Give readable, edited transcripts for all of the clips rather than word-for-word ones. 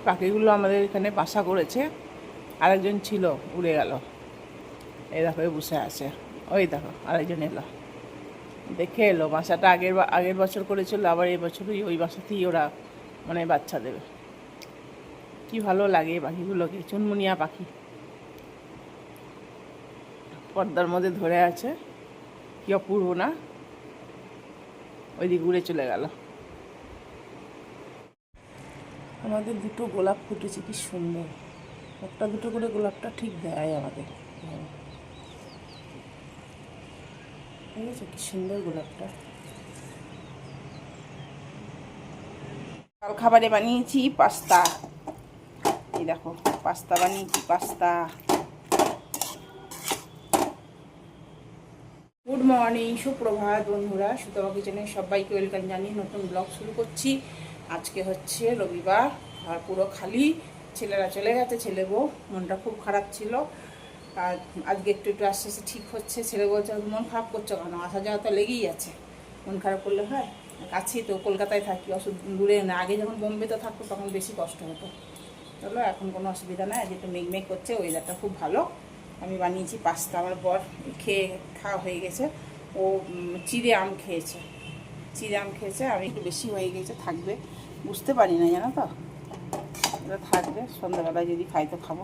পাখিগুলো আমাদের এখানে বাসা করেছে, আরেকজন ছিল উড়ে গেল। এই দেখো বসে আছে, ওই দেখো আরেকজন এলো, দেখে এলো। বাসাটা আগের বছর করেছিল, আবার এই বছরই ওই বাসাতেই ওরা মানে বাচ্চা দেবে। কি ভালো লাগে পাখিগুলোকে, চুনমুনিয়া পাখি পর্দার মধ্যে ধরে আছে, কি অপূর্ব না? ওইদিকে উড়ে চলে গেল। আমাদের দুটো গোলাপ ফুটেছে, কি সুন্দর, একটা দুটো করে গোলাপটা ঠিক দেয় আমাদের। ঠিক আছে, কি সুন্দর গোলাপটা। কাল খাবারে বানিয়েছি পাস্তা, এই দেখো পাস্তা বানিয়েছি, পাস্তা। গুড মর্নিং, সুপ্রভাত বন্ধুরা, সুতপা কিচেনে সবাইকে ওয়েলকাম জানিয়ে নতুন ব্লগ শুরু করছি। আজকে হচ্ছে রবিবার, আর পুরো খালি, ছেলেরা চলে গেছে, ছেলে বউ মনটা খুব খারাপ ছিল। আর আজকে একটু একটু আস্তে আস্তে ঠিক হচ্ছে। ছেলে বলছে মন খারাপ করছো কেন, আসা যাওয়া তো লেগেই আছে, মন খারাপ করলে হয়? কাছেই তো, কলকাতায় থাকি, দূরে না। আগে যখন বোম্বেতে থাকতো তখন বেশি কষ্ট হতো। চলো, এখন কোনো অসুবিধা নাই, যেহেতু মেঘমেঘ করছে, ওয়েদারটা খুব ভালো। আমি বানিয়েছি পাস্তা, আমার বর খাওয়া হয়ে গেছে। ও চিড়ে আম খেয়েছে, আমি একটু বেশি হয়ে গেছে, থাকবে, বুঝতে পারি না জানো তো, এটা থাকবে, সন্ধ্যাবেলায় যদি খাই তো খাবো।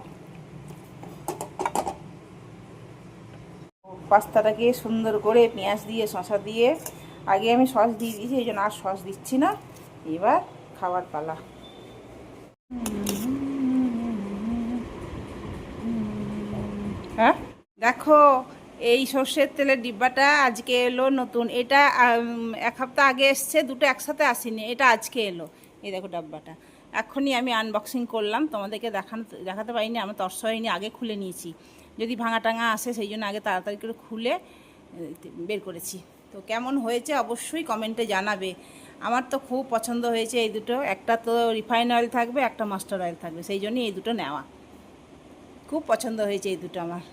পাস্তাটাকে সুন্দর করে পেঁয়াজ দিয়ে, শসা দিয়ে, আগে আমি সস দিয়ে দিয়েছি, এই জন্য আর সস দিচ্ছি না। এবার খাওয়ার পালা। হ্যাঁ দেখো, এই সর্ষের তেলের ডিব্বাটা আজকে এলো নতুন। এটা এক সপ্তাহ আগে এসছে, দুটো একসাথে আসেনি, এটা আজকে এলো। এই দেখো ডাব্বাটা, এখনই আমি আনবক্সিং করলাম, তোমাদেরকে দেখাতে পারিনি, আমি তর্স হয়নি, আগে খুলে নিয়েছি, যদি ভাঙা টাঙা আসে সেই জন্য আগে তাড়াতাড়ি করে খুলে বের করেছি। তো কেমন হয়েছে অবশ্যই কমেন্টে জানাবে। আমার তো খুব পছন্দ হয়েছে এই দুটো, একটা তো রিফাইন অয়েল থাকবে, একটা মাস্টার্ড অয়েল থাকবে, সেই জন্যই এই দুটো নেওয়া। খুব পছন্দ হয়েছে এই দুটো আমার।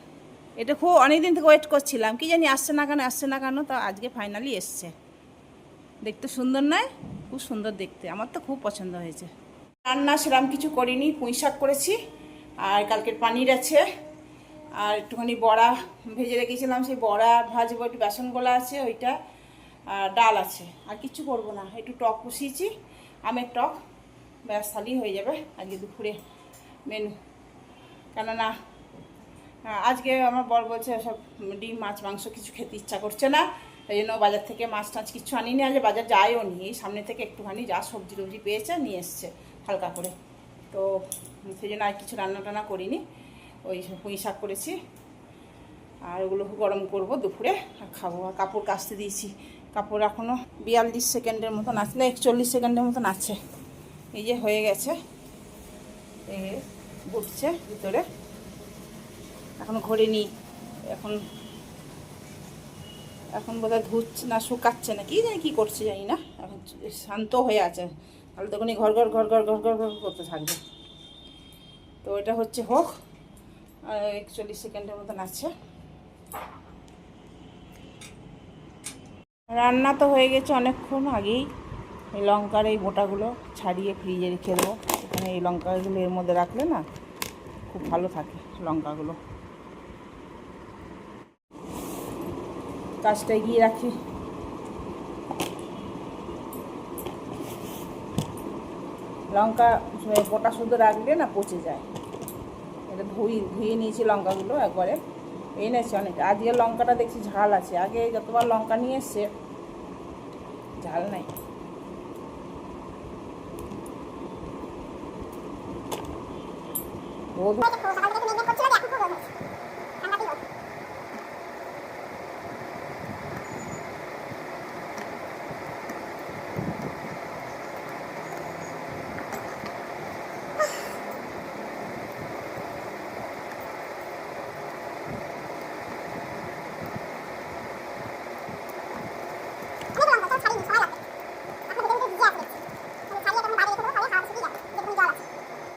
এটা খুব অনেক দিন থেকে ওয়েট করছিলাম, কি জানি আসছে না কেন, তা আজকে ফাইনালি এসছে। দেখতে সুন্দর নয়? খুব সুন্দর দেখতে, আমার তো খুব পছন্দ হয়েছে। রান্না সেরকম কিছু করিনি, পুঁই শাক করেছি, আর কালকের পানির আছে, আর একটুখানি বড়া ভেজে রেখেছিলাম, সেই বড়া ভাজবো, একটু বেসন গোলা আছে ওইটা, আর ডাল আছে, আর কিছু করবো না। একটু টক বসিয়েছি, আমের টক, ব্যাস তাহলেই হয়ে যাবে আজকে দুপুরে মেনু। কেননা আজকে আমার বর বলছে সব ডিম মাছ মাংস কিছু খেতে ইচ্ছা করছে না, এই জন্য বাজার থেকে মাছ টাছ কিছু আনিনি, আজ বাজার যায়ও নি, এই সামনে থেকে একটুখানি যা সবজি টবজি পেয়েছে নিয়ে এসছে হালকা করে। তো সেই জন্য আর কিছু রান্না টান্না করিনি, ওই পুঁই শাক করেছি, আর ওগুলো গরম করব দুপুরে আর খাবো। আর কাপড় কাচতে দিয়েছি, কাপড় এখনও 42 সেকেন্ডের মতন আছে, না 41 সেকেন্ডের মতন আছে। এই যে হয়ে গেছে, ঘুরছে ভিতরে, এখন ঘোরেনি, এখন বোধহয় ধুচ্ছে না, শুকাচ্ছে না, কি জানি কী করছে জানি না, এখন শান্ত হয়ে আছে, তাহলে তখনই ঘর ঘর ঘর ঘর ঘর ঘর ঘর করতে থাকবে। তো এটা হচ্ছে হোক, 41 সেকেন্ডের মতন আছে। রান্না তো হয়ে গেছে অনেকক্ষণ আগেই। এই লঙ্কার এই বোটাগুলো ছাড়িয়ে ফ্রিজে রেখে দেবো, এখানে এই লঙ্কাগুলো এর মধ্যে রাখলে না খুব ভালো থাকে লঙ্কাগুলো। কাজটা এগিয়ে রাখি। লঙ্কা বোটা শুধু রাখলে না পচে যায়। এটা ধুয়ে নিয়েছি লঙ্কাগুলো একবারে, এনেছি অনেক। আজকে লঙ্কাটা দেখছি ঝাল আছে, আগে যতবার লঙ্কা নিয়ে এসছে ঝাল নাই।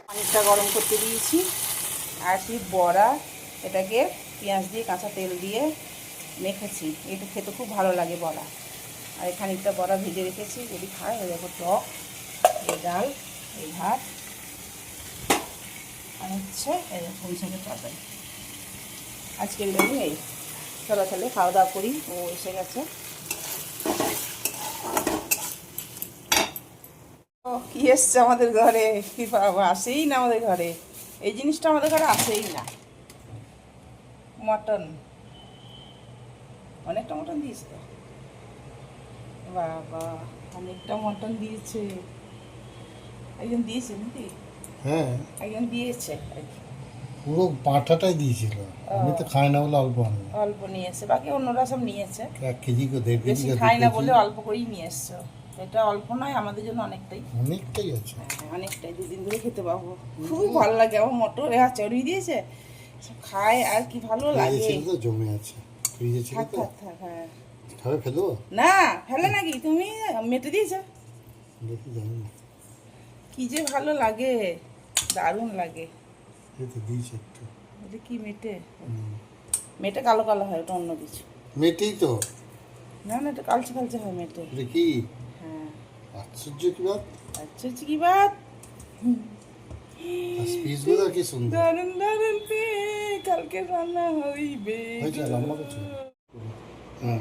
পানিটা গরম করতে দিয়েছি, আর কি বড়া, এটাকে পেঁয়াজ দিয়ে কাঁচা তেল দিয়ে মেখেছি, এটা খেতে খুব ভালো লাগে বড়া। আর খানিকটা বড়া ভেজে রেখেছি, যদি খায় ওই দেখো টক, এই ডাল, এই ভাত, আর হচ্ছে এই পুঁই শাকের তরকারি আজকের মেনু এই। চলো তাহলে খাওয়া দাওয়া করি, ও এসে গেছে। ও কি এসছে আমাদের ঘরে, কি পাবো, আসেই না আমাদের ঘরে, এই জিনিসটা আমাদের ঘরে আসেই না। মটন, অনেকটা মটন দিয়েছে তো, বাবা অনেকটা মটন দিয়েছে। একজন দিয়েছে নাকি? হ্যাঁ, একজন দিয়েছে, পুরো পাঁঠাটাই দিয়েছিল। আমি তো খাই না বলে অল্প আনবো। অল্প নিয়েছে, বাকি অন্যরা সব নিয়েছে। 1 কেজি করে 1.5 কেজি বেশি করে খাই না 2 বলে কেজি। অল্প করেই নিয়ে এসছো। এটা অল্প নয়, আমাদের জন্য অনেকটাই। অনেকটাই আছে। হ্যাঁ, অনেকটাই, 2 দিন ধরে খেতে পাবো। খুব ভালো লাগে আমার মটর, চড়িয়ে দিয়েছে, সব খায় আর কি ভালো ফ্রিজে লাগে। ছিল তো, জমে আছে ফ্রিজে ছিল থাক তো। থাক থাক, হ্যাঁ। খাবে ফেলবো? না ফেলে নাকি, তুমি মেটে দিয়েছো। দেখি জানি না, কি যে ভালো লাগে, দারুণ লাগে। এই তো দিয়েছে একটু। এটা কি মেটে? হুম। মেটে কালো কালো হয়, ওটা অন্য কিছু। মেটেই তো। না না, এটা কালচে কালচে হয় মেটে। এটা কি হ্যাঁ, আশ্চর্য কি বাত! আচ্ছা হচ্ছে কি বাত। পিসগুলো কি সুন্দর দারুণ দারুণ কালকে রান্না হইবে। হয়েছে। লম্বা করছে। হ্যাঁ,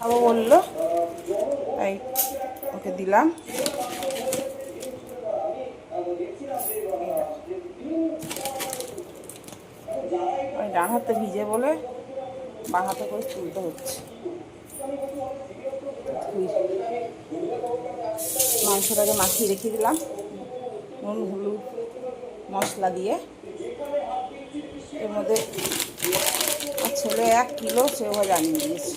আবার বললো, তাই ওকে দিলাম। ওই ডান হাতে ভিজে বলে বাঁ হাতে করে তুলতে হচ্ছে। মাংসটাকে মাখিয়ে রেখে দিলাম নুন হলুদ মশলা দিয়ে। এর মধ্যে ছেলে 1 কিলো সেও ভাজা আনিয়ে দিয়েছে।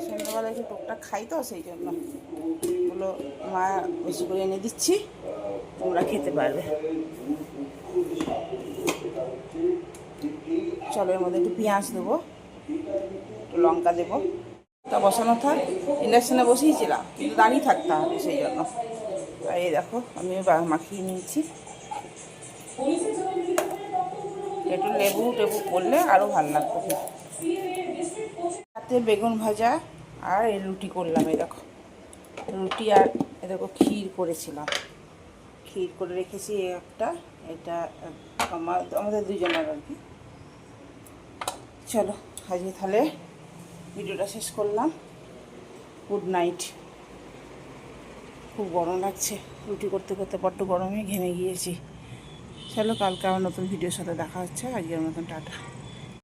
সন্ধ্যাবেলা একটু টুকটাক খাই তো, সেই জন্য বলো মা বেশি করে এনে দিচ্ছি, তোমরা খেতে পারবে। চলো এর মধ্যে একটু পেঁয়াজ দেবো, একটু লঙ্কা দেবো। তা বসানো থাক, ইন্ডাকশানে বসিয়েছিলাম কিন্তু দাঁড়িয়ে থাকতে হবে, সেই জন্য। আর এই দেখো আমি মাখিয়ে নিয়েছি। একটু লেবু টেবু করলে আরও ভালো লাগতো। রাতে বেগুন ভাজা আর এই রুটি করলাম। এই দেখো রুটি, আর এ দেখো ক্ষীর করেছিলাম, ক্ষীর করে রেখেছি একটা। এটা আমাদের দুজনের আর কি। চলো আজকে তাহলে ভিডিওটা শেষ করলাম। Good night. খুব গরম লাগছে, রুটি করতে করতে বড্ড গরমে ঘেমে গিয়েছি। চলো কালকে আমার নতুন ভিডিওর সাথে দেখা হচ্ছে, আজকের মতন টাটা।